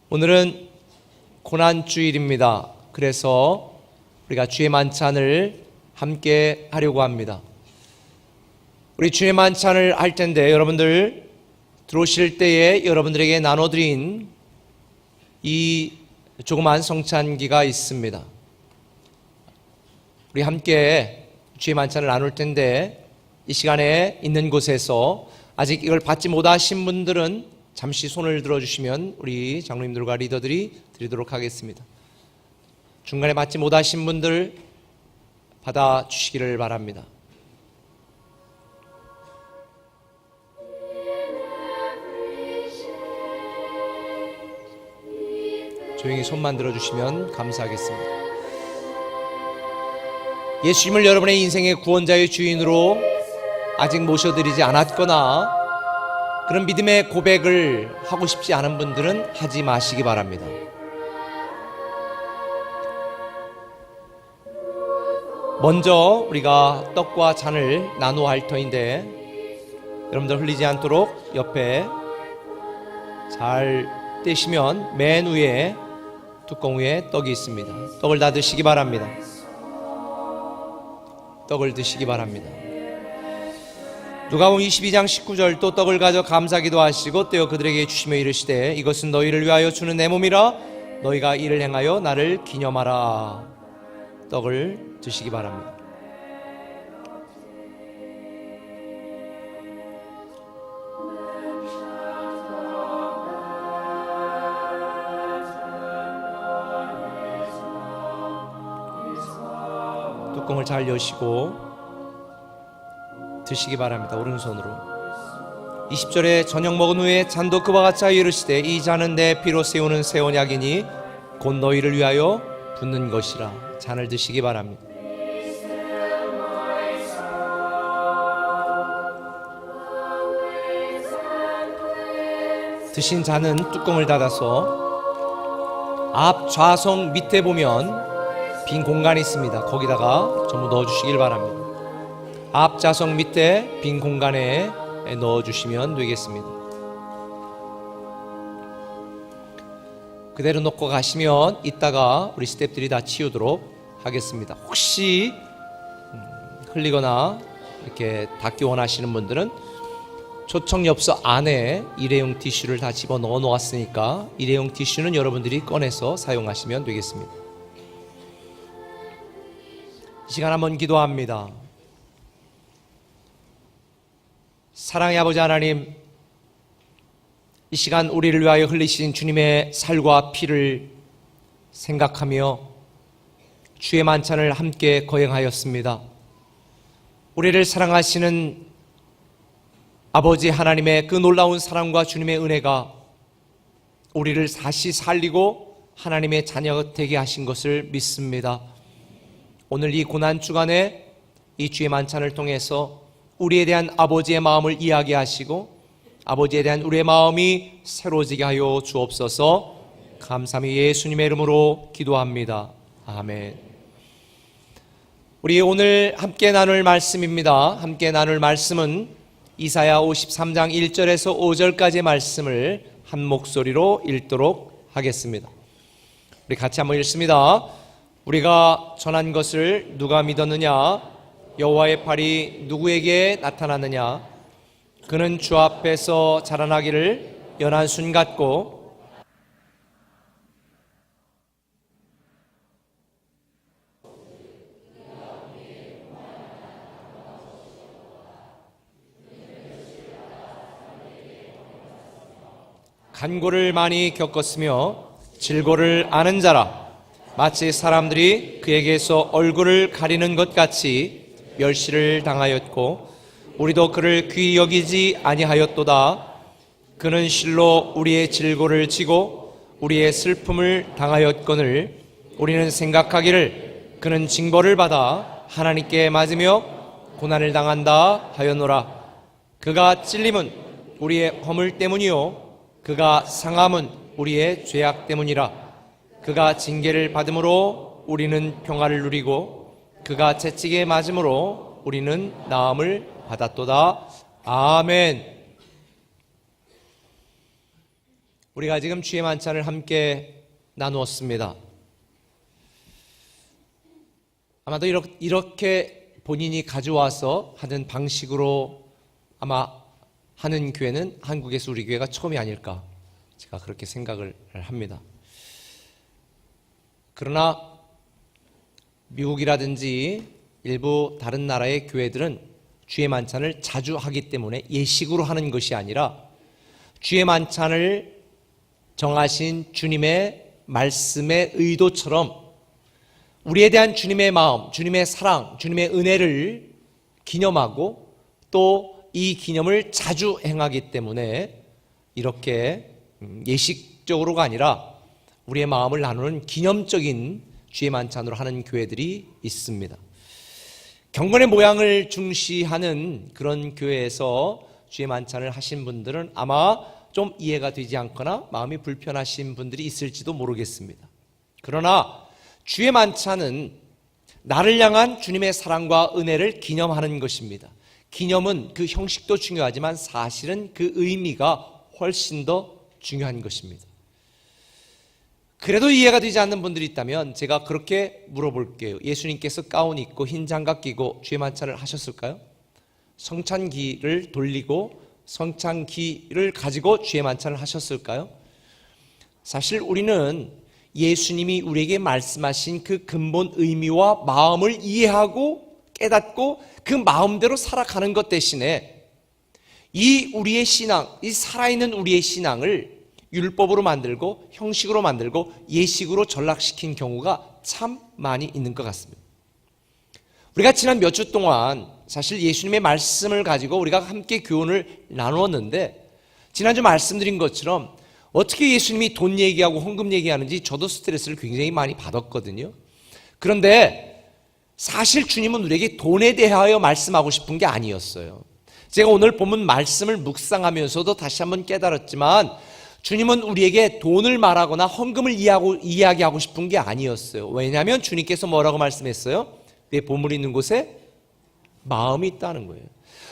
오늘은 고난주일입니다. 그래서 우리가 주의 만찬을 함께 하려고 합니다. 우리 주의 만찬을 할 텐데 여러분들 들어오실 때에 여러분들에게 나눠드린 이 조그만 성찬기가 있습니다. 우리 함께 주의 만찬을 나눌 텐데 이 시간에 있는 곳에서 아직 이걸 받지 못하신 분들은 잠시 손을 들어주시면 우리 장로님들과 리더들이 드리도록 하겠습니다. 중간에 받지 못하신 분들 받아주시기를 바랍니다. 조용히 손만 들어주시면 감사하겠습니다. 예수님을 여러분의 인생의 구원자의 주인으로 아직 모셔드리지 않았거나 그런 믿음의 고백을 하고 싶지 않은 분들은 하지 마시기 바랍니다. 먼저 우리가 떡과 잔을 나누어 할 터인데 여러분들 흘리지 않도록 옆에 잘 떼시면 맨 위에 뚜껑 위에 떡이 있습니다. 떡을 다 드시기 바랍니다. 떡을 드시기 바랍니다. 누가복음 22장 19절 또 떡을 가져 감사기도 하시고 떼어 그들에게 주시며 이르시되 이것은 너희를 위하여 주는 내 몸이라 너희가 이를 행하여 나를 기념하라. 떡을 드시기 바랍니다. 뚜껑을 잘 여시고 드시기 바랍니다. 오른손으로. 20절에 저녁 먹은 후에 잔도 그와 같이 하여 이르시되 이 잔은 내 피로 세우는 새 언약이니 곧 너희를 위하여 붓는 것이라. 잔을 드시기 바랍니다. 드신 잔은 뚜껑을 닫아서 앞 좌석 밑에 보면 빈 공간이 있습니다. 거기다가 전부 넣어주시길 바랍니다. 앞 좌석 밑에 빈 공간에 넣어주시면 되겠습니다. 그대로 놓고 가시면 이따가 우리 스태프들이 다 치우도록 하겠습니다. 혹시 흘리거나 이렇게 닦기 원하시는 분들은 초청엽서 안에 일회용 티슈를 다 집어넣어 놓았으니까 일회용 티슈는 여러분들이 꺼내서 사용하시면 되겠습니다. 이 시간 한번 기도합니다. 사랑의 아버지 하나님, 이 시간 우리를 위하여 흘리신 주님의 살과 피를 생각하며 주의 만찬을 함께 거행하였습니다. 우리를 사랑하시는 아버지 하나님의 그 놀라운 사랑과 주님의 은혜가 우리를 다시 살리고 하나님의 자녀가 되게 하신 것을 믿습니다. 오늘 이 고난주간에 이 주의 만찬을 통해서 우리에 대한 아버지의 마음을 이야기하시고 아버지에 대한 우리의 마음이 새로워지게 하여 주옵소서. 감사함이 예수님의 이름으로 기도합니다. 아멘. 우리 오늘 함께 나눌 말씀입니다. 함께 나눌 말씀은 이사야 53장 1절에서 5절까지의 말씀을 한 목소리로 읽도록 하겠습니다. 우리 같이 한번 읽습니다. 우리가 전한 것을 누가 믿었느냐? 여호와의 팔이 누구에게 나타났느냐? 그는 주 앞에서 자라나기를 연한 순 같고 간고를 많이 겪었으며 질고를 아는 자라. 마치 사람들이 그에게서 얼굴을 가리는 것 같이 멸시를 당하였고 우리도 그를 귀히 여기지 아니하였도다. 그는 실로 우리의 질고를 지고 우리의 슬픔을 당하였거늘 우리는 생각하기를 그는 징벌을 받아 하나님께 맞으며 고난을 당한다 하였노라. 그가 찔림은 우리의 허물 때문이요 그가 상함은 우리의 죄악 때문이라. 그가 징계를 받음으로 우리는 평화를 누리고 그가 채찍에 맞음으로 우리는 나음을 받았도다. 아멘. 우리가 지금 주의 만찬을 함께 나누었습니다. 아마도 이렇게 본인이 가져와서 하는 방식으로 아마 하는 교회는 한국에서 우리 교회가 처음이 아닐까, 제가 그렇게 생각을 합니다. 그러나 미국이라든지 일부 다른 나라의 교회들은 주의 만찬을 자주 하기 때문에 예식으로 하는 것이 아니라 주의 만찬을 정하신 주님의 말씀의 의도처럼 우리에 대한 주님의 마음, 주님의 사랑, 주님의 은혜를 기념하고 또 이 기념을 자주 행하기 때문에 이렇게 예식적으로가 아니라 우리의 마음을 나누는 기념적인 주의 만찬으로 하는 교회들이 있습니다. 경건의 모양을 중시하는 그런 교회에서 주의 만찬을 하신 분들은 아마 좀 이해가 되지 않거나 마음이 불편하신 분들이 있을지도 모르겠습니다. 그러나 주의 만찬은 나를 향한 주님의 사랑과 은혜를 기념하는 것입니다. 기념은 그 형식도 중요하지만 사실은 그 의미가 훨씬 더 중요한 것입니다. 그래도 이해가 되지 않는 분들이 있다면 제가 그렇게 물어볼게요. 예수님께서 가운 입고 흰 장갑 끼고 주의 만찬을 하셨을까요? 성찬기를 돌리고 성찬기를 가지고 주의 만찬을 하셨을까요? 사실 우리는 예수님이 우리에게 말씀하신 그 근본 의미와 마음을 이해하고 깨닫고 그 마음대로 살아가는 것 대신에 이 우리의 신앙, 이 살아있는 우리의 신앙을 율법으로 만들고 형식으로 만들고 예식으로 전락시킨 경우가 참 많이 있는 것 같습니다. 우리가 지난 몇 주 동안 사실 예수님의 말씀을 가지고 우리가 함께 교훈을 나누었는데, 지난주 말씀드린 것처럼 어떻게 예수님이 돈 얘기하고 헌금 얘기하는지 저도 스트레스를 굉장히 많이 받았거든요. 그런데 사실 주님은 우리에게 돈에 대하여 말씀하고 싶은 게 아니었어요. 제가 오늘 본문 말씀을 묵상하면서도 다시 한번 깨달았지만 주님은 우리에게 돈을 말하거나 헌금을 이야기하고 싶은 게 아니었어요. 왜냐하면 주님께서 뭐라고 말씀했어요? 내 보물이 있는 곳에 마음이 있다는 거예요.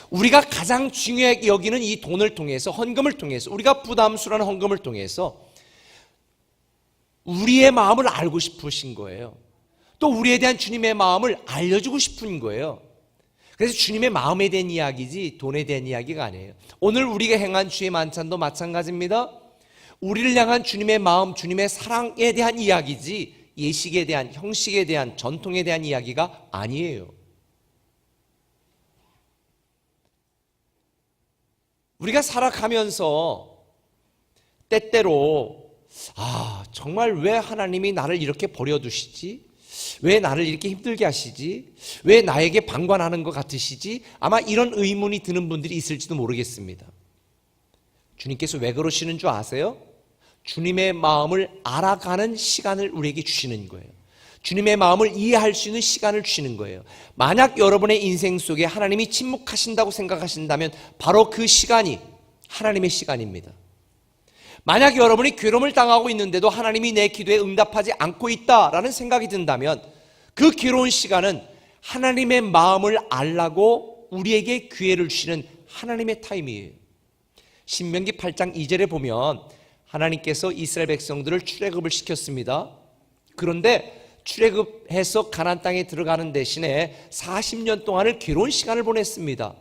우리가 가장 중요하게 여기는 이 돈을 통해서, 헌금을 통해서, 우리가 부담스러운 헌금을 통해서 우리의 마음을 알고 싶으신 거예요. 또 우리에 대한 주님의 마음을 알려주고 싶은 거예요. 그래서 주님의 마음에 대한 이야기지 돈에 대한 이야기가 아니에요. 오늘 우리가 행한 주의 만찬도 마찬가지입니다. 우리를 향한 주님의 마음, 주님의 사랑에 대한 이야기지 예식에 대한, 형식에 대한, 전통에 대한 이야기가 아니에요. 우리가 살아가면서 때때로 정말 왜 하나님이 나를 이렇게 버려두시지? 왜 나를 이렇게 힘들게 하시지? 왜 나에게 방관하는 것 같으시지? 아마 이런 의문이 드는 분들이 있을지도 모르겠습니다. 주님께서 왜 그러시는 줄 아세요? 주님의 마음을 알아가는 시간을 우리에게 주시는 거예요. 주님의 마음을 이해할 수 있는 시간을 주시는 거예요. 만약 여러분의 인생 속에 하나님이 침묵하신다고 생각하신다면 바로 그 시간이 하나님의 시간입니다. 만약 여러분이 괴로움을 당하고 있는데도 하나님이 내 기도에 응답하지 않고 있다라는 생각이 든다면 그 괴로운 시간은 하나님의 마음을 알라고 우리에게 기회를 주시는 하나님의 타임이에요. 신명기 8장 2절에 보면 하나님께서 이스라엘 백성들을 출애굽을 시켰습니다. 그런데 출애굽해서 가나안 땅에 들어가는 대신에 40년 동안을 괴로운 시간을 보냈습니다.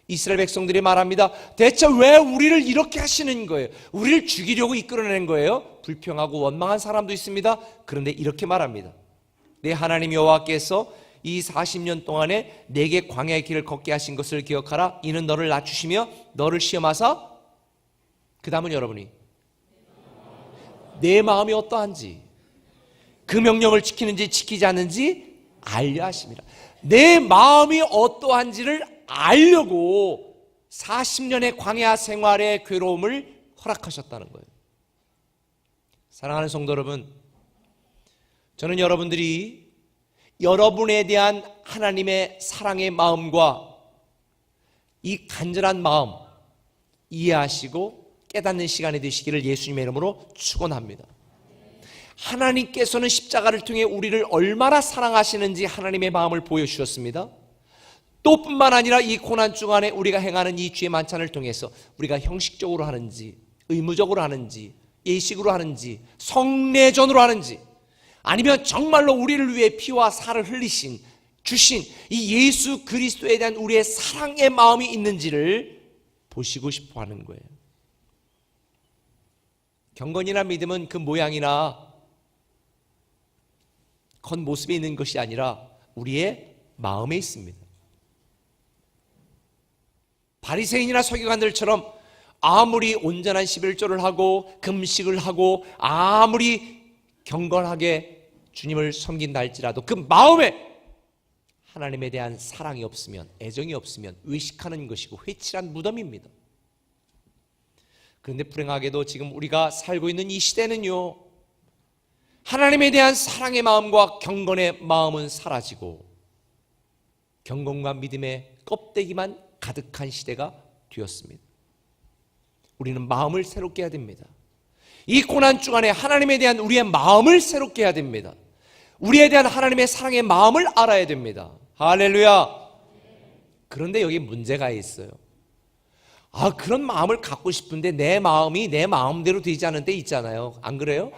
이스라엘 백성들이 말합니다. 대체 왜 우리를 이렇게 하시는 거예요? 우리를 죽이려고 이끌어낸 거예요? 불평하고 원망한 사람도 있습니다. 그런데 이렇게 말합니다. 내 하나님 여호와께서 이 40년 동안에 내게 광야의 길을 걷게 하신 것을 기억하라. 이는 너를 낮추시며 너를 시험하사, 그 다음은 여러분이 내 마음이 어떠한지, 그 명령을 지키는지 지키지 않는지 알려 하심이라. 내 마음이 어떠한지를 알려고 40년의 광야 생활의 괴로움을 허락하셨다는 거예요. 사랑하는 성도 여러분, 저는 여러분들이 여러분에 대한 하나님의 사랑의 마음과 이 간절한 마음 이해하시고 깨닫는 시간이 되시기를 예수님의 이름으로 축원합니다. 하나님께서는 십자가를 통해 우리를 얼마나 사랑하시는지 하나님의 마음을 보여주셨습니다. 또 뿐만 아니라 이 고난 주간에 우리가 행하는 이 주의 만찬을 통해서 우리가 형식적으로 하는지 의무적으로 하는지 예식으로 하는지 성례전으로 하는지 아니면 정말로 우리를 위해 피와 살을 흘리신 주신 이 예수 그리스도에 대한 우리의 사랑의 마음이 있는지를 보시고 싶어 하는 거예요. 경건이나 믿음은 그 모양이나 겉모습에 있는 것이 아니라 우리의 마음에 있습니다. 바리새인이나 서기관들처럼 아무리 온전한 11조를 하고 금식을 하고 아무리 경건하게 주님을 섬긴다 할지라도 그 마음에 하나님에 대한 사랑이 없으면, 애정이 없으면 의식하는 것이고 회칠한 무덤입니다. 그런데 불행하게도 지금 우리가 살고 있는 이 시대는요, 하나님에 대한 사랑의 마음과 경건의 마음은 사라지고 경건과 믿음의 껍데기만 가득한 시대가 되었습니다. 우리는 마음을 새롭게 해야 됩니다. 이 고난 주간에 하나님에 대한 우리의 마음을 새롭게 해야 됩니다. 우리에 대한 하나님의 사랑의 마음을 알아야 됩니다. 할렐루야. 그런데 여기 문제가 있어요. 그런 마음을 갖고 싶은데 내 마음이 내 마음대로 되지 않은 때 있잖아요. 안 그래요?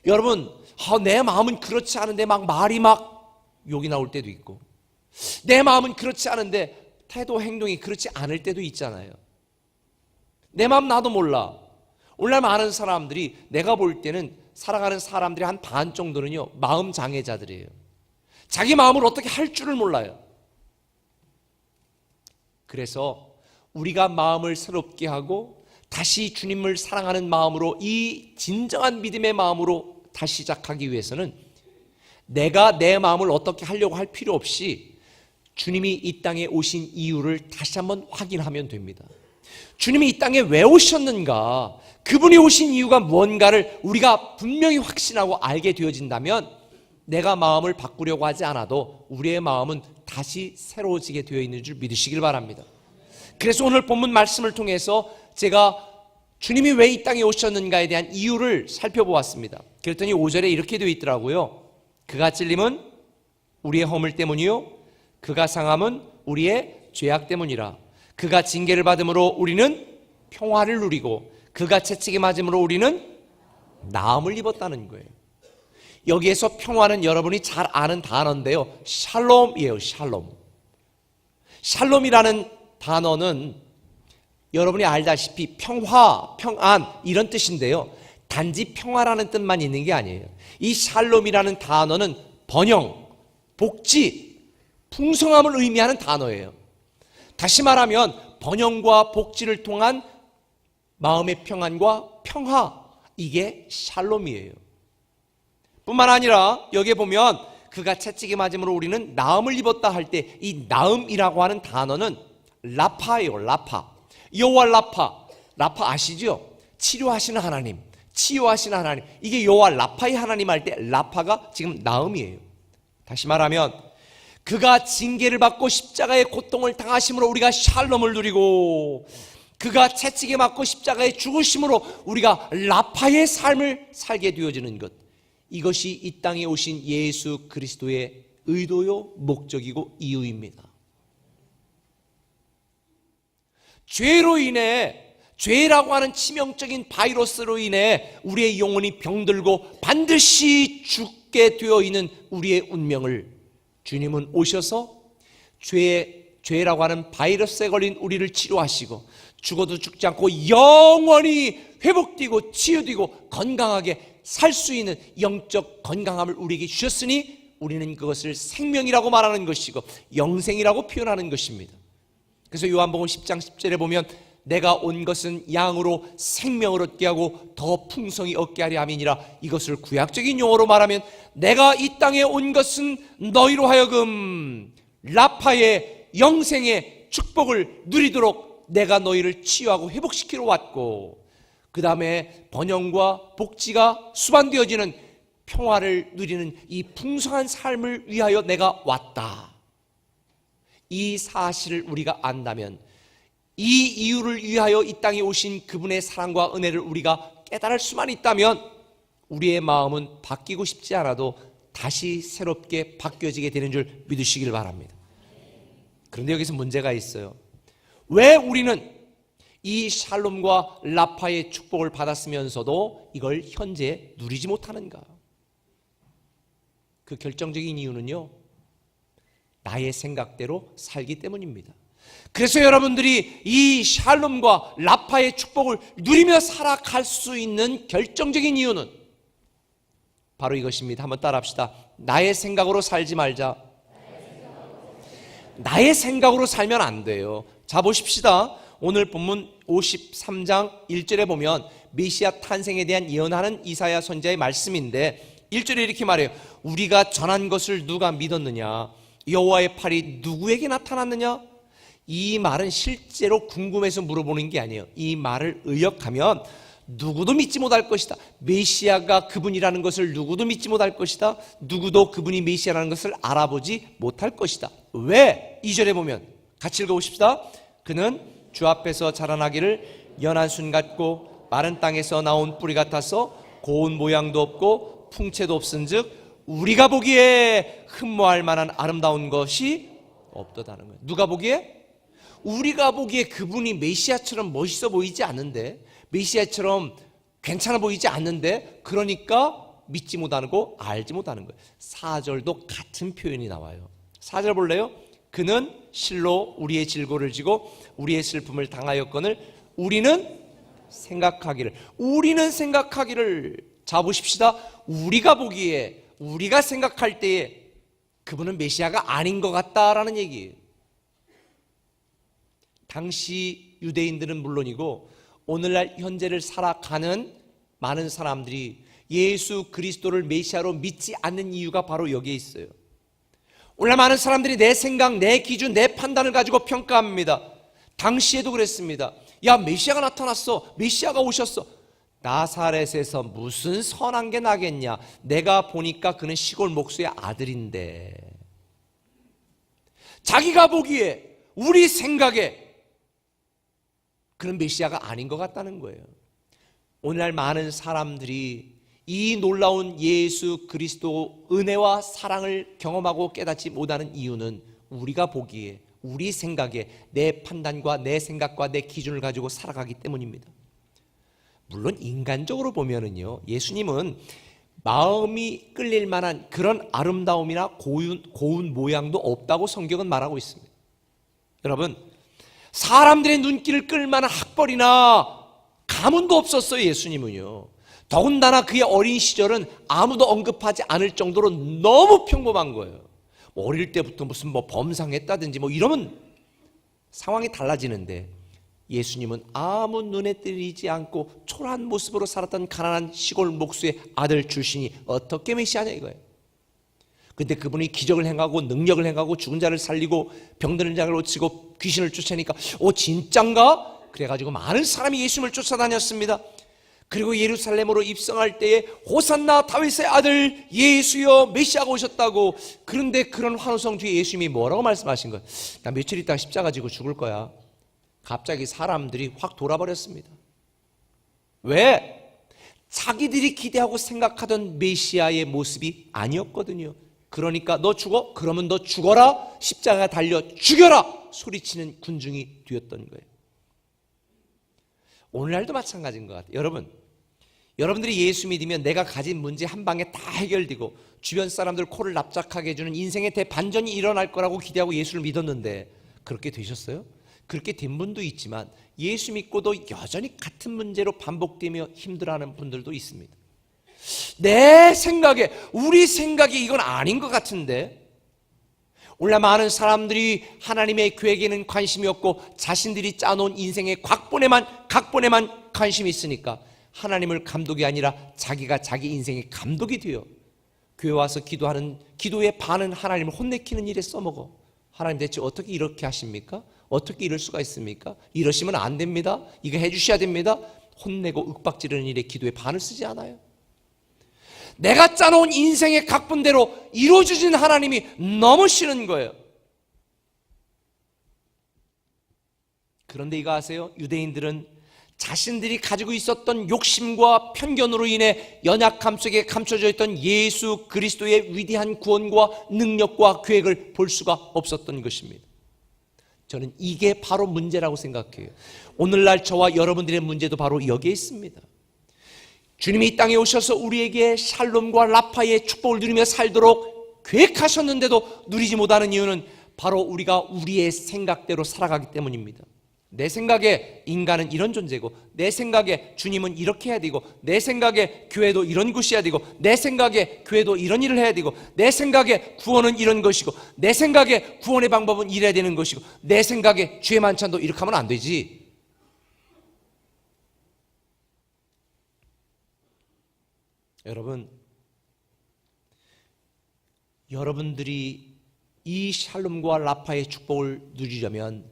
여러분, 내 마음은 그렇지 않은데 막 말이 막 욕이 나올 때도 있고, 내 마음은 그렇지 않은데 태도 행동이 그렇지 않을 때도 있잖아요. 내 마음 나도 몰라. 오늘날 많은 사람들이, 내가 볼 때는 살아가는 사람들이 한 반 정도는요, 마음 장애자들이에요. 자기 마음을 어떻게 할 줄을 몰라요. 그래서 우리가 마음을 새롭게 하고 다시 주님을 사랑하는 마음으로, 이 진정한 믿음의 마음으로 다시 시작하기 위해서는 내가 내 마음을 어떻게 하려고 할 필요 없이 주님이 이 땅에 오신 이유를 다시 한번 확인하면 됩니다. 주님이 이 땅에 왜 오셨는가, 그분이 오신 이유가 뭔가를 우리가 분명히 확신하고 알게 되어진다면 내가 마음을 바꾸려고 하지 않아도 우리의 마음은 다시 새로워지게 되어 있는 줄 믿으시길 바랍니다. 그래서 오늘 본문 말씀을 통해서 제가 주님이 왜 이 땅에 오셨는가에 대한 이유를 살펴보았습니다. 그랬더니 5절에 이렇게 되어 있더라고요. 그가 찔림은 우리의 허물 때문이요, 그가 상함은 우리의 죄악 때문이라. 그가 징계를 받음으로 우리는 평화를 누리고 그가 채찍에 맞음으로 우리는 나음을 입었다는 거예요. 여기에서 평화는 여러분이 잘 아는 단어인데요, 샬롬이에요. 샬롬. 샬롬이라는 단어는 여러분이 알다시피 평화, 평안 이런 뜻인데요, 단지 평화라는 뜻만 있는 게 아니에요. 이 샬롬이라는 단어는 번영, 복지, 풍성함을 의미하는 단어예요. 다시 말하면 번영과 복지를 통한 마음의 평안과 평화, 이게 샬롬이에요. 뿐만 아니라 여기에 보면 그가 채찍에 맞음으로 우리는 나음을 입었다 할 때 이 나음이라고 하는 단어는 라파예요. 라파. 여호와 라파. 라파 아시죠? 치료하시는 하나님, 치유하시는 하나님. 이게 여호와 라파의 하나님 할 때 라파가 지금 나음이에요. 다시 말하면 그가 징계를 받고 십자가의 고통을 당하심으로 우리가 샬롬을 누리고, 그가 채찍에 맞고 십자가에 죽으심으로 우리가 라파의 삶을 살게 되어지는 것, 이것이 이 땅에 오신 예수 그리스도의 의도요, 목적이고 이유입니다. 죄로 인해, 죄라고 하는 치명적인 바이러스로 인해 우리의 영혼이 병들고 반드시 죽게 되어 있는 우리의 운명을 주님은 오셔서 죄라고 하는 바이러스에 걸린 우리를 치료하시고 죽어도 죽지 않고 영원히 회복되고 치유되고 건강하게 살 수 있는 영적 건강함을 우리에게 주셨으니 우리는 그것을 생명이라고 말하는 것이고 영생이라고 표현하는 것입니다. 그래서 요한복음 10장 10절에 보면 내가 온 것은 양으로 생명을 얻게 하고 더 풍성히 얻게 하려 함이니라. 이것을 구약적인 용어로 말하면 내가 이 땅에 온 것은 너희로 하여금 라파의 영생의 축복을 누리도록 내가 너희를 치유하고 회복시키러 왔고, 그 다음에 번영과 복지가 수반되어지는 평화를 누리는 이 풍성한 삶을 위하여 내가 왔다. 이 사실을 우리가 안다면, 이 이유를 위하여 이 땅에 오신 그분의 사랑과 은혜를 우리가 깨달을 수만 있다면 우리의 마음은 바뀌고 싶지 않아도 다시 새롭게 바뀌어지게 되는 줄 믿으시길 바랍니다. 그런데 여기서 문제가 있어요. 왜 우리는 이 샬롬과 라파의 축복을 받았으면서도 이걸 현재 누리지 못하는가? 그 결정적인 이유는요, 나의 생각대로 살기 때문입니다. 그래서 여러분들이 이 샬롬과 라파의 축복을 누리며 살아갈 수 있는 결정적인 이유는 바로 이것입니다. 한번 따라합시다. 나의 생각으로 살지 말자. 나의 생각으로 살면 안 돼요. 자, 보십시다. 오늘 본문 53장 1절에 보면 메시아 탄생에 대한 예언하는 이사야 선지자의 말씀인데 1절에 이렇게 말해요. 우리가 전한 것을 누가 믿었느냐? 여호와의 팔이 누구에게 나타났느냐? 이 말은 실제로 궁금해서 물어보는 게 아니에요. 이 말을 의역하면 누구도 믿지 못할 것이다. 메시아가 그분이라는 것을 누구도 믿지 못할 것이다. 누구도 그분이 메시아라는 것을 알아보지 못할 것이다. 왜? 2절에 보면 같이 읽어보십시다. 그는 주 앞에서 자라나기를 연한 순 같고 마른 땅에서 나온 뿌리 같아서 고운 모양도 없고 풍채도 없은즉 우리가 보기에 흠모할 만한 아름다운 것이 없도다는 거예요. 누가 보기에? 우리가 보기에 그분이 메시아처럼 멋있어 보이지 않는데, 메시아처럼 괜찮아 보이지 않는데, 그러니까 믿지 못하고 알지 못하는 거예요. 4절도 같은 표현이 나와요. 4절 볼래요? 그는 실로 우리의 질고를 지고 우리의 슬픔을 당하였거늘 우리는 생각하기를 자 보십시다. 우리가 보기에, 우리가 생각할 때에 그분은 메시아가 아닌 것 같다라는 얘기예요. 당시 유대인들은 물론이고 오늘날 현재를 살아가는 많은 사람들이 예수 그리스도를 메시아로 믿지 않는 이유가 바로 여기에 있어요. 오늘날 많은 사람들이 내 생각, 내 기준, 내 판단을 가지고 평가합니다. 당시에도 그랬습니다. 야, 메시아가 나타났어. 메시아가 오셨어. 나사렛에서 무슨 선한 게 나겠냐. 내가 보니까 그는 시골 목수의 아들인데. 자기가 보기에, 우리 생각에 그는 메시아가 아닌 것 같다는 거예요. 오늘날 많은 사람들이 이 놀라운 예수 그리스도 은혜와 사랑을 경험하고 깨닫지 못하는 이유는 우리가 보기에, 우리 생각에 내 판단과 내 생각과 내 기준을 가지고 살아가기 때문입니다. 물론 인간적으로 보면은요, 예수님은 마음이 끌릴 만한 그런 아름다움이나 고운 모양도 없다고 성경은 말하고 있습니다. 여러분, 사람들의 눈길을 끌 만한 학벌이나 가문도 없었어요. 예수님은요. 더군다나 그의 어린 시절은 아무도 언급하지 않을 정도로 너무 평범한 거예요. 어릴 때부터 무슨 범상했다든지 이러면 상황이 달라지는데, 예수님은 아무 눈에 띄지 않고 초라한 모습으로 살았던 가난한 시골 목수의 아들 출신이 어떻게 메시아냐 이거예요. 근데 그분이 기적을 행하고 능력을 행하고 죽은 자를 살리고 병드는 자를 고치고 귀신을 쫓아내니까 진짠가? 그래가지고 많은 사람이 예수님을 쫓아다녔습니다. 그리고 예루살렘으로 입성할 때에 호산나 다윗의 아들 예수여 메시아가 오셨다고. 그런데 그런 환호성 뒤에 예수님이 뭐라고 말씀하신 거예요? 나 며칠 있다가 십자가 지고 죽을 거야. 갑자기 사람들이 확 돌아버렸습니다. 왜? 자기들이 기대하고 생각하던 메시아의 모습이 아니었거든요. 그러니까 너 죽어? 그러면 너 죽어라. 십자가 달려 죽여라. 소리치는 군중이 되었던 거예요. 오늘날도 마찬가지인 것 같아요. 여러분들이 예수 믿으면 내가 가진 문제 한 방에 다 해결되고 주변 사람들 코를 납작하게 해주는 인생의 대반전이 일어날 거라고 기대하고 예수를 믿었는데 그렇게 되셨어요? 그렇게 된 분도 있지만 예수 믿고도 여전히 같은 문제로 반복되며 힘들어하는 분들도 있습니다. 내 생각에, 우리 생각에 이건 아닌 것 같은데, 오늘날 많은 사람들이 하나님의 계획에는 관심이 없고 자신들이 짜놓은 인생의 각본에만 관심이 있으니까 하나님을 감독이 아니라 자기가 자기 인생의 감독이 돼요. 교회 와서 기도하는 기도의 반은 하나님을 혼내키는 일에 써먹어. 하나님 대체 어떻게 이렇게 하십니까? 어떻게 이럴 수가 있습니까? 이러시면 안 됩니다. 이거 해주셔야 됩니다. 혼내고 윽박지르는 일에 기도의 반을 쓰지 않아요. 내가 짜놓은 인생의 각본대로 이루어주신 하나님이 너무 싫은 거예요. 그런데 이거 아세요? 유대인들은 자신들이 가지고 있었던 욕심과 편견으로 인해 연약함 속에 감춰져 있던 예수 그리스도의 위대한 구원과 능력과 계획을 볼 수가 없었던 것입니다. 저는 이게 바로 문제라고 생각해요. 오늘날 저와 여러분들의 문제도 바로 여기에 있습니다. 주님이 이 땅에 오셔서 우리에게 샬롬과 라파의 축복을 누리며 살도록 계획하셨는데도 누리지 못하는 이유는 바로 우리가 우리의 생각대로 살아가기 때문입니다. 내 생각에 인간은 이런 존재고, 내 생각에 주님은 이렇게 해야 되고, 내 생각에 교회도 이런 곳이어야 되고, 내 생각에 교회도 이런 일을 해야 되고, 내 생각에 구원은 이런 것이고, 내 생각에 구원의 방법은 이래야 되는 것이고, 내 생각에 주의 만찬도 이렇게 하면 안 되지. 여러분들이 이 샬롬과 라파의 축복을 누리려면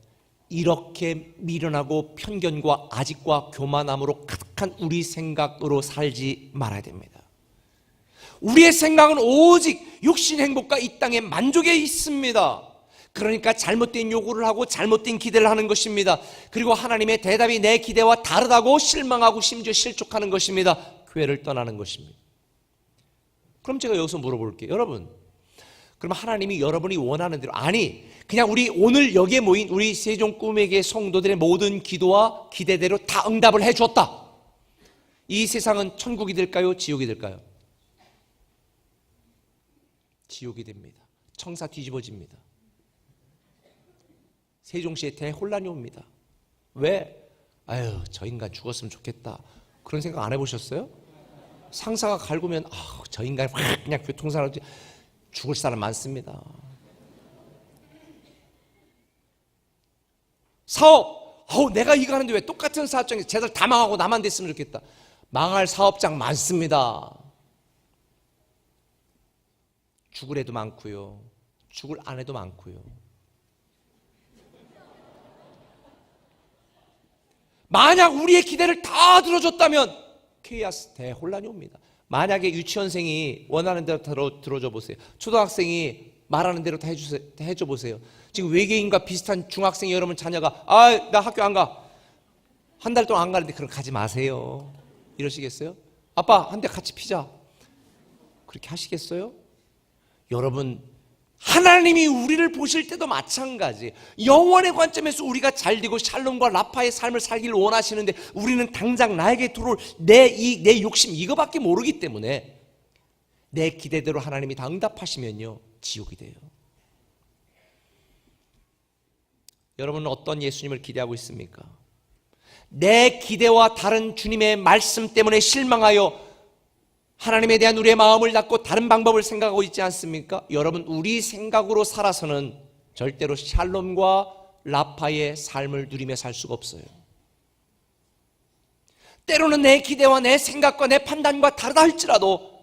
이렇게 미련하고 편견과 아집과 교만함으로 가득한 우리 생각으로 살지 말아야 됩니다. 우리의 생각은 오직 육신의 행복과 이 땅의 만족에 있습니다. 그러니까 잘못된 요구를 하고 잘못된 기대를 하는 것입니다. 그리고 하나님의 대답이 내 기대와 다르다고 실망하고 심지어 실족하는 것입니다. 교회를 떠나는 것입니다. 그럼 제가 여기서 물어볼게요. 여러분, 그럼 하나님이 여러분이 원하는 대로, 아니 그냥 우리 오늘 여기에 모인 우리 세종 꿈에게 성도들의 모든 기도와 기대대로 다 응답을 해주었다, 이 세상은 천국이 될까요? 지옥이 될까요? 지옥이 됩니다. 청사 뒤집어집니다. 세종시에 대혼란이 옵니다. 왜? 아유, 저 인간 죽었으면 좋겠다, 그런 생각 안 해보셨어요? 상사가 갈구면 저 인간 그냥 교통사고 죽을 사람 많습니다. 사업, 내가 이거 하는데 왜 똑같은 사업장에서 쟤들 다 망하고 나만 됐으면 좋겠다, 망할 사업장 많습니다. 죽을 애도 많고요, 죽을 아내도 많고요. 만약 우리의 기대를 다 들어줬다면 케이아스 대혼란이 옵니다. 만약에 유치원생이 원하는 대로 들어줘 보세요. 초등학생이 말하는 대로 다 해줘 보세요. 지금 외계인과 비슷한 중학생 여러분 자녀가 나 학교 안 가, 한 달 동안 안 가는데 그럼 가지 마세요, 이러시겠어요? 아빠 한 대 같이 피자, 그렇게 하시겠어요? 여러분, 하나님이 우리를 보실 때도 마찬가지, 영원의 관점에서 우리가 잘되고 샬롬과 라파의 삶을 살기를 원하시는데 우리는 당장 나에게 들어올 내 욕심 이거밖에 모르기 때문에 내 기대대로 하나님이 다 응답하시면요, 지옥이 돼요. 여러분은 어떤 예수님을 기대하고 있습니까? 내 기대와 다른 주님의 말씀 때문에 실망하여 하나님에 대한 우리의 마음을 닫고 다른 방법을 생각하고 있지 않습니까? 여러분, 우리 생각으로 살아서는 절대로 샬롬과 라파의 삶을 누리며 살 수가 없어요. 때로는 내 기대와 내 생각과 내 판단과 다르다 할지라도,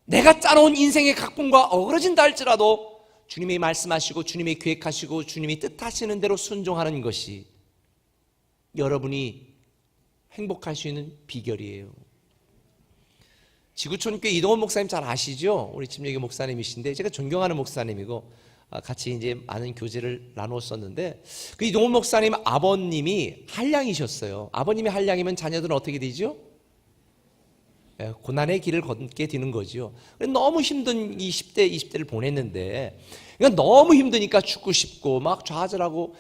내가 짜놓은 인생의 각본과 어그러진다 할지라도 주님이 말씀하시고 주님이 계획하시고 주님이 뜻하시는 대로 순종하는 것이 여러분이 행복할 수 있는 비결이에요. 지구촌교회 이동원 목사님 잘 아시죠? 우리 침례교 목사님이신데 제가 존경하는 목사님이고 같이 이제 많은 교제를 나누었었는데, 그 이동원 목사님 아버님이 한량이셨어요. 아버님이 한량이면 자녀들은 어떻게 되죠? 고난의 길을 걷게 되는 거죠. 너무 힘든 이 10대, 20대를 보냈는데, 너무 힘드니까 죽고 싶고 막 좌절하고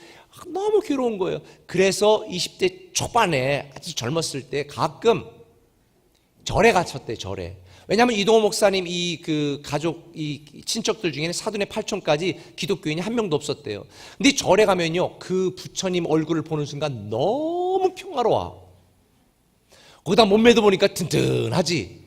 너무 괴로운 거예요. 그래서 20대 초반에 아주 젊었을 때 가끔 절에 갇혔대, 절에. 왜냐하면 이동호 목사님 가족, 친척들 중에는 사돈의 8촌까지 기독교인이 한 명도 없었대요. 근데 절에 가면요, 그 부처님 얼굴을 보는 순간 너무 평화로워. 거기다 몸매도 보니까 튼튼하지.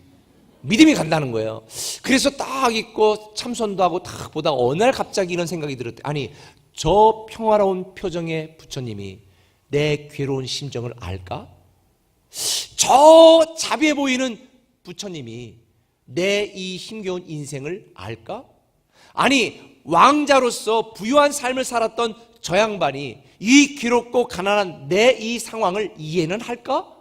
믿음이 간다는 거예요. 그래서 딱 있고 참선도 하고 딱 보다가 어느 날 갑자기 이런 생각이 들었대. 아니, 저 평화로운 표정의 부처님이 내 괴로운 심정을 알까? 저 자비해 보이는 부처님이 내 이 힘겨운 인생을 알까? 아니, 왕자로서 부유한 삶을 살았던 저 양반이 이 괴롭고 가난한 내 이 상황을 이해는 할까?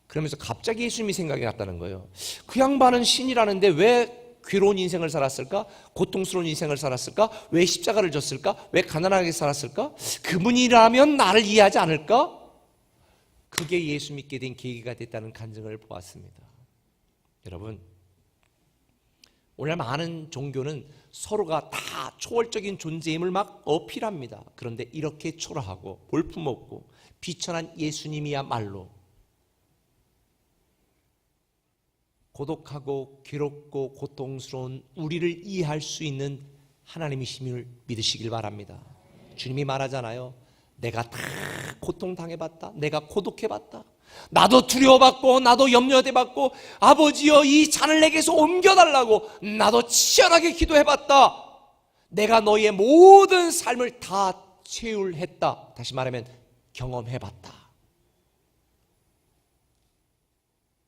그러면서 갑자기 예수님이 생각이 났다는 거예요. 그 양반은 신이라는데 왜 괴로운 인생을 살았을까? 고통스러운 인생을 살았을까? 왜 십자가를 졌을까? 왜 가난하게 살았을까? 그분이라면 나를 이해하지 않을까? 그게 예수 믿게 된 계기가 됐다는 간증을 보았습니다. 여러분, 오늘 많은 종교는 서로가 다 초월적인 존재임을 막 어필합니다. 그런데 이렇게 초라하고 볼품없고 비천한 예수님이야말로 고독하고 괴롭고 고통스러운 우리를 이해할 수 있는 하나님이심을 믿으시길 바랍니다. 주님이 말하잖아요. 내가 다 고통당해봤다. 내가 고독해봤다. 나도 두려워받고 나도 염려돼봤고 아버지여 이 잔을 내게서 옮겨달라고 나도 치열하게 기도해봤다. 내가 너희의 모든 삶을 다 체휼했다. 다시 말하면 경험해봤다.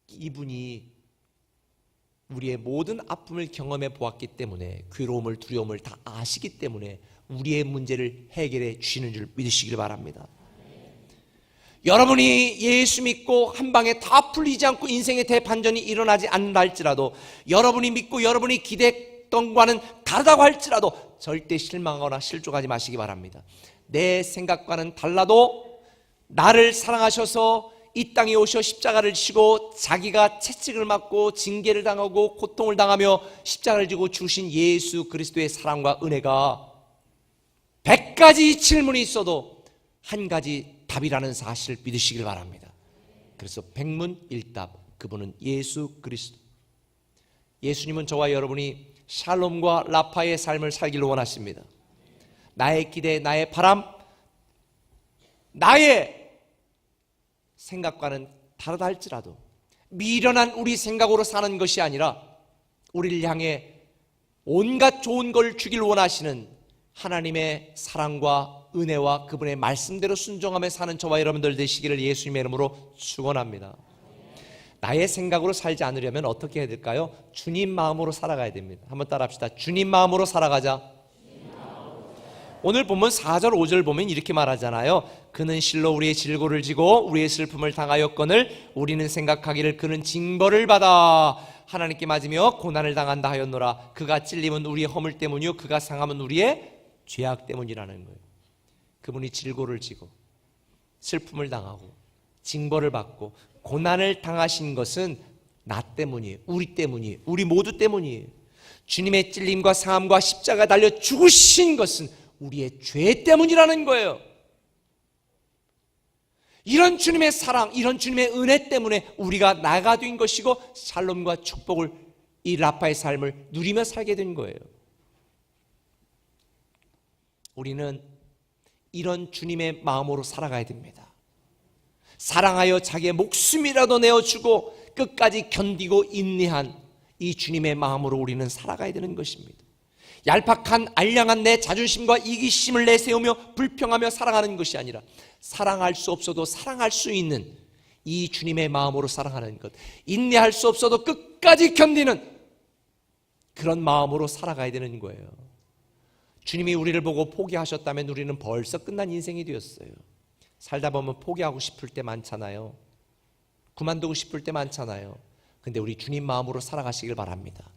이분이 우리의 모든 아픔을 경험해 보았기 때문에 괴로움을 두려움을 다 아시기 때문에 우리의 문제를 해결해 주시는 줄 믿으시길 바랍니다. 여러분이 예수 믿고 한 방에 다 풀리지 않고 인생의 대반전이 일어나지 않는다 할지라도 여러분이 믿고 여러분이 기대했던 과는 다르다고 할지라도 절대 실망하거나 실족하지 마시기 바랍니다. 내 생각과는 달라도 나를 사랑하셔서 이 땅에 오셔 십자가를 지고 자기가 채찍을 맞고 징계를 당하고 고통을 당하며 십자가를 지고 주신 예수 그리스도의 사랑과 은혜가 100가지 질문이 있어도 한 가지 답이라는 사실을 믿으시길 바랍니다. 그래서 백문일답, 그분은 예수 그리스도. 예수님은 저와 여러분이 샬롬과 라파의 삶을 살기를 원하십니다. 나의 기대, 나의 바람, 나의 생각과는 다르다 할지라도 미련한 우리 생각으로 사는 것이 아니라 우리를 향해 온갖 좋은 걸 주길 원하시는 하나님의 사랑과 은혜와 그분의 말씀대로 순종하며 사는 저와 여러분들 되시기를 예수님의 이름으로 축원합니다. 나의 생각으로 살지 않으려면 어떻게 해야 될까요? 주님 마음으로 살아가야 됩니다. 한번 따라합시다. 주님 마음으로 살아가자. 오늘 보면 4절 5절 보면 이렇게 말하잖아요. 그는 실로 우리의 질고를 지고 우리의 슬픔을 당하였거늘 우리는 생각하기를 그는 징벌을 받아 하나님께 맞으며 고난을 당한다 하였노라. 그가 찔림은 우리의 허물 때문이요 그가 상함은 우리의 죄악 때문이라는 거예요. 그분이 질고를 지고 슬픔을 당하고 징벌을 받고 고난을 당하신 것은 나 때문이에요. 우리 때문이에요. 우리 모두 때문이에요. 주님의 찔림과 상함과 십자가 달려 죽으신 것은 우리의 죄 때문이라는 거예요. 이런 주님의 사랑, 이런 주님의 은혜 때문에 우리가 나가 된 것이고 샬롬과 축복을 이 라파의 삶을 누리며 살게 된 거예요. 우리는 이런 주님의 마음으로 살아가야 됩니다. 사랑하여 자기의 목숨이라도 내어주고 끝까지 견디고 인내한 이 주님의 마음으로 우리는 살아가야 되는 것입니다. 얄팍한 알량한 내 자존심과 이기심을 내세우며 불평하며 살아가는 것이 아니라 사랑할 수 없어도 사랑할 수 있는 이 주님의 마음으로 살아가는 것, 인내할 수 없어도 끝까지 견디는 그런 마음으로 살아가야 되는 거예요. 주님이 우리를 보고 포기하셨다면 우리는 벌써 끝난 인생이 되었어요. 살다 보면 포기하고 싶을 때 많잖아요. 그만두고 싶을 때 많잖아요. 근데 우리 주님 마음으로 살아가시길 바랍니다.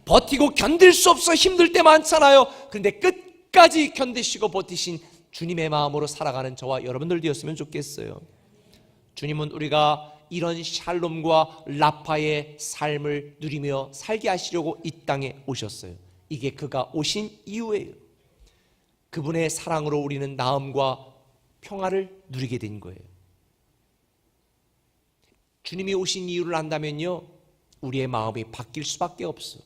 버티고 견딜 수 없어 힘들 때 많잖아요. 그런데 끝까지 견디시고 버티신 주님의 마음으로 살아가는 저와 여러분들 되었으면 좋겠어요. 주님은 우리가 이런 샬롬과 라파의 삶을 누리며 살게 하시려고 이 땅에 오셨어요. 이게 그가 오신 이유예요. 그분의 사랑으로 우리는 나음과 평화를 누리게 된 거예요. 주님이 오신 이유를 안다면요, 우리의 마음이 바뀔 수밖에 없어.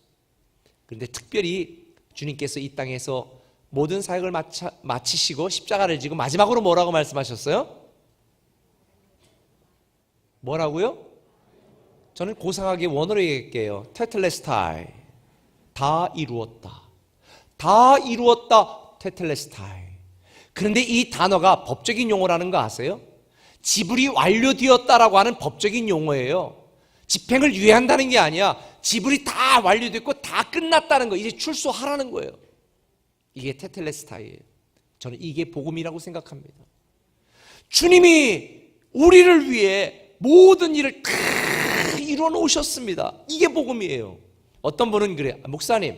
그런데 특별히 주님께서 이 땅에서 모든 사역을 마치시고 십자가를 지고 마지막으로 뭐라고 말씀하셨어요? 뭐라고요? 저는 고상하게 원어로 얘기할게요. 테텔레스타이. 다 이루었다. 다 이루었다. 테텔레스타이. 그런데 이 단어가 법적인 용어라는 거 아세요? 지불이 완료되었다라고 하는 법적인 용어예요. 집행을 유예한다는 게 아니야. 지불이 다 완료됐고 다 끝났다는 거, 이제 출소하라는 거예요. 이게 테텔레스타이예요. 저는 이게 복음이라고 생각합니다. 주님이 우리를 위해 모든 일을 다 이루어 놓으셨습니다. 이게 복음이에요. 어떤 분은 그래요. 목사님,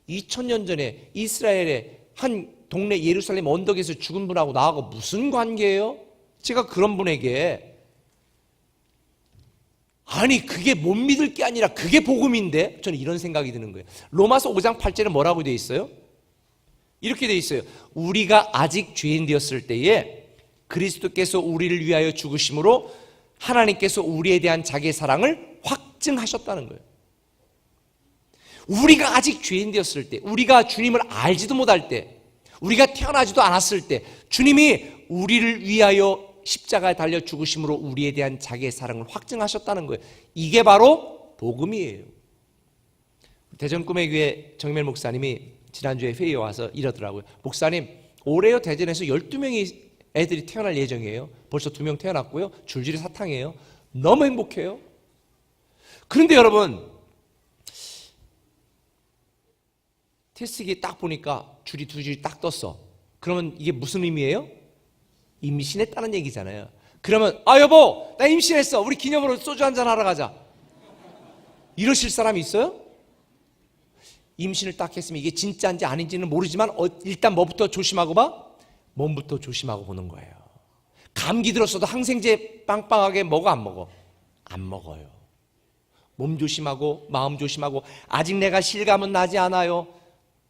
2000년 전에 이스라엘의 한 동네 예루살렘 언덕에서 죽은 분하고 나하고 무슨 관계예요? 제가 그런 분에게 아니 그게 못 믿을 게 아니라 그게 복음인데? 저는 이런 생각이 드는 거예요. 로마서 5장 8절에 뭐라고 되어 있어요? 이렇게 되어 있어요. 우리가 아직 죄인 되었을 때에 그리스도께서 우리를 위하여 죽으심으로 하나님께서 우리에 대한 자기의 사랑을 확증하셨다는 거예요. 우리가 아직 죄인 되었을 때, 우리가 주님을 알지도 못할 때, 우리가 태어나지도 않았을 때 주님이 우리를 위하여 십자가에 달려 죽으심으로 우리에 대한 자기의 사랑을 확증하셨다는 거예요. 이게 바로 복음이에요. 대전 꿈의 교회 정밀 목사님이 지난주에 회의에 와서 이러더라고요. 목사님, 올해요 대전에서 12명이 애들이 태어날 예정이에요. 벌써 2명 태어났고요. 줄줄이 사탕이에요. 너무 행복해요. 그런데 여러분, 테스트기에 딱 보니까 줄이 2줄이 딱 떴어. 그러면 이게 무슨 의미예요? 임신했다는 얘기잖아요. 그러면 여보 나 임신했어. 우리 기념으로 소주 한잔 하러 가자. 이러실 사람이 있어요? 임신을 딱 했으면 이게 진짜인지 아닌지는 모르지만 일단 뭐부터 조심하고 봐? 몸부터 조심하고 보는 거예요. 감기 들었어도 항생제 빵빵하게 먹어 안 먹어? 안 먹어요. 몸 조심하고 마음 조심하고 아직 내가 실감은 나지 않아요.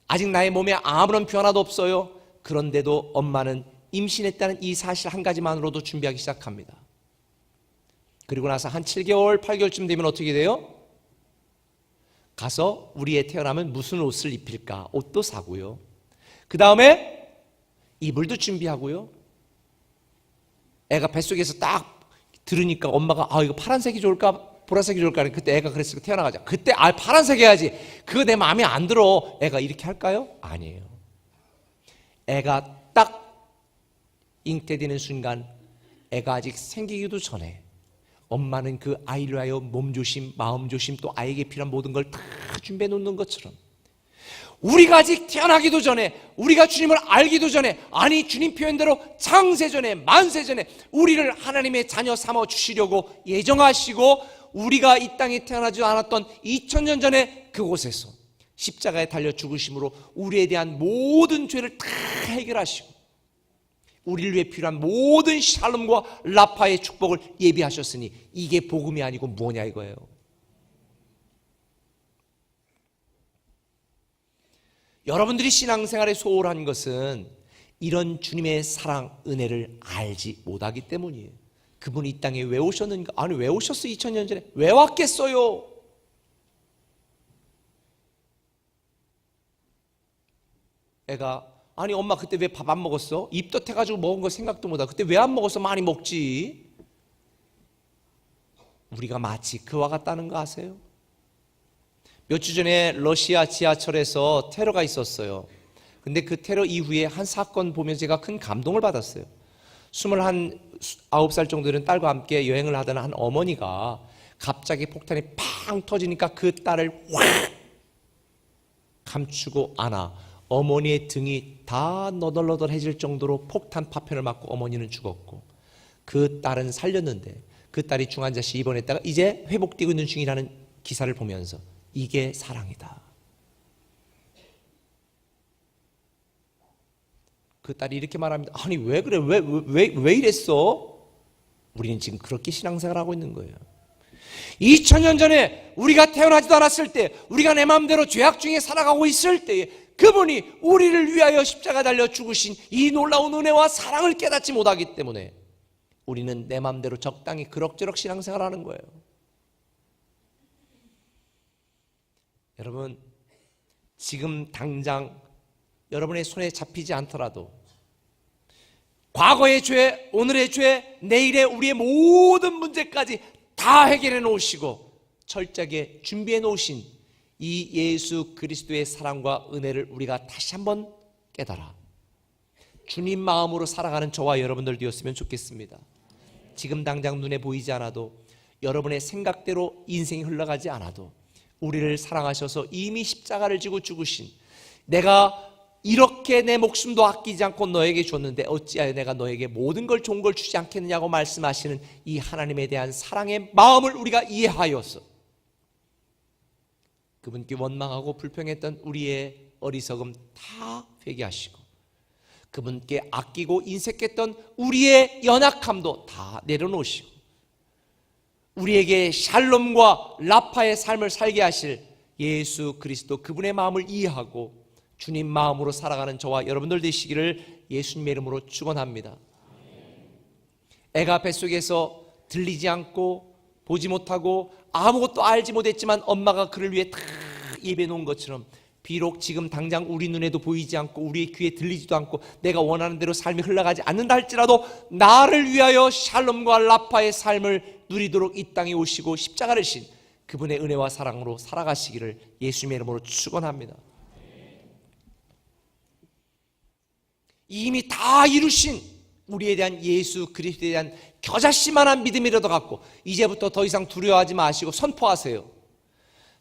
아직 나의 몸에 아무런 변화도 없어요. 그런데도 엄마는 임신했다는 이 사실 한 가지만으로도 준비하기 시작합니다. 그리고 나서 한 7개월, 8개월쯤 되면 어떻게 돼요? 가서 우리 애 태어나면 무슨 옷을 입힐까? 옷도 사고요. 그 다음에 이불도 준비하고요. 애가 뱃속에서 딱 들으니까 엄마가 이거 파란색이 좋을까? 보라색이 좋을까? 그때 애가 그랬으니까 태어나가자. 그때 파란색 해야지. 그거 내 마음에 안 들어. 애가 이렇게 할까요? 아니에요. 애가 딱 잉태되는 순간 애가 아직 생기기도 전에 엄마는 그 아이를 위하여 몸조심, 마음조심 또 아이에게 필요한 모든 걸 다 준비해 놓는 것처럼 우리가 아직 태어나기도 전에 우리가 주님을 알기도 전에 아니 주님 표현대로 창세전에 만세전에 우리를 하나님의 자녀 삼아 주시려고 예정하시고 우리가 이 땅에 태어나지 않았던 2000년 전에 그곳에서 십자가에 달려 죽으심으로 우리에 대한 모든 죄를 다 해결하시고 우리를 위해 필요한 모든 샬롬과 라파의 축복을 예비하셨으니 이게 복음이 아니고 뭐냐 이거예요. 여러분들이 신앙생활에 소홀한 것은 이런 주님의 사랑, 은혜를 알지 못하기 때문이에요. 그분이 이 땅에 왜 오셨는가? 아니 왜 오셨어 2000년 전에? 왜 왔겠어요? 애가 아니 엄마 그때 왜 밥 안 먹었어? 입덧해가지고 먹은 거 생각도 못하고 그때 왜 안 먹었어? 많이 먹지. 우리가 마치 그와 같다는 거 아세요? 몇 주 전에 러시아 지하철에서 테러가 있었어요. 근데 그 테러 이후에 한 사건 보면서 제가 큰 감동을 받았어요. 29살 정도 되는 딸과 함께 여행을 하던 한 어머니가 갑자기 폭탄이 팡 터지니까 그 딸을 확 감추고 안아 어머니의 등이 다 너덜너덜해질 정도로 폭탄 파편을 맞고 어머니는 죽었고 그 딸은 살렸는데 그 딸이 중환자실 입원했다가 이제 회복되고 있는 중이라는 기사를 보면서 이게 사랑이다. 그 딸이 이렇게 말합니다. 아니 왜 그래? 왜 이랬어? 우리는 지금 그렇게 신앙생활하고 있는 거예요. 2000년 전에 우리가 태어나지도 않았을 때 우리가 내 마음대로 죄악 중에 살아가고 있을 때에 그분이 우리를 위하여 십자가 달려 죽으신 이 놀라운 은혜와 사랑을 깨닫지 못하기 때문에 우리는 내 마음대로 적당히 그럭저럭 신앙생활하는 거예요. 여러분 지금 당장 여러분의 손에 잡히지 않더라도 과거의 죄, 오늘의 죄, 내일의 우리의 모든 문제까지 다 해결해 놓으시고 철저하게 준비해 놓으신 이 예수 그리스도의 사랑과 은혜를 우리가 다시 한번 깨달아 주님 마음으로 살아가는 저와 여러분들 되었으면 좋겠습니다. 지금 당장 눈에 보이지 않아도 여러분의 생각대로 인생이 흘러가지 않아도 우리를 사랑하셔서 이미 십자가를 지고 죽으신 내가 이렇게 내 목숨도 아끼지 않고 너에게 줬는데 어찌하여 내가 너에게 모든 걸 좋은 걸 주지 않겠느냐고 말씀하시는 이 하나님에 대한 사랑의 마음을 우리가 이해하여서 그분께 원망하고 불평했던 우리의 어리석음 다 회개하시고 그분께 아끼고 인색했던 우리의 연약함도 다 내려놓으시고 우리에게 샬롬과 라파의 삶을 살게 하실 예수 그리스도 그분의 마음을 이해하고 주님 마음으로 살아가는 저와 여러분들 되시기를 예수님의 이름으로 축원합니다. 애가 뱃속에서 들리지 않고 보지 못하고 아무것도 알지 못했지만 엄마가 그를 위해 다 예배해 놓은 것처럼 비록 지금 당장 우리 눈에도 보이지 않고 우리의 귀에 들리지도 않고 내가 원하는 대로 삶이 흘러가지 않는다 할지라도 나를 위하여 샬롬과 라파의 삶을 누리도록 이 땅에 오시고 십자가를 신 그분의 은혜와 사랑으로 살아가시기를 예수님의 이름으로 축원합니다. 이미 다 이루신 우리에 대한 예수 그리스도에 대한 겨자씨만한 믿음이라도 갖고 이제부터 더 이상 두려워하지 마시고 선포하세요.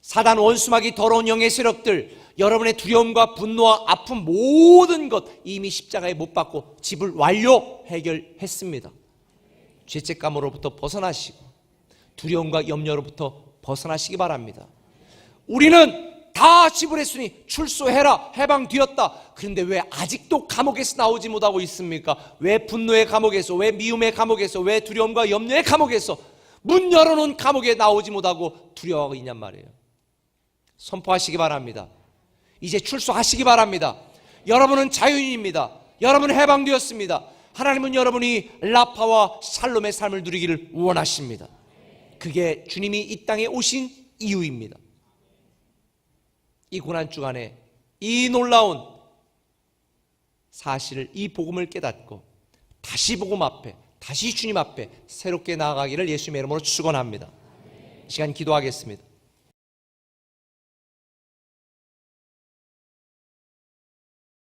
사단 원수마귀 더러운 영의 세력들, 여러분의 두려움과 분노와 아픔 모든 것 이미 십자가에 못 박고 집을 완료 해결했습니다. 죄책감으로부터 벗어나시고 두려움과 염려로부터 벗어나시기 바랍니다. 우리는 다 지불했으니 출소해라, 해방되었다. 그런데 왜 아직도 감옥에서 나오지 못하고 있습니까? 왜 분노의 감옥에서, 왜 미움의 감옥에서, 왜 두려움과 염려의 감옥에서 문 열어놓은 감옥에 나오지 못하고 두려워하고 있냔 말이에요. 선포하시기 바랍니다. 이제 출소하시기 바랍니다. 여러분은 자유인입니다. 여러분은 해방되었습니다. 하나님은 여러분이 라파와 샬롬의 삶을 누리기를 원하십니다. 그게 주님이 이 땅에 오신 이유입니다. 이 고난주간에 이 놀라운 사실을, 이 복음을 깨닫고 다시 복음 앞에, 다시 주님 앞에 새롭게 나아가기를 예수님의 이름으로 축원합니다. 이 시간 기도하겠습니다.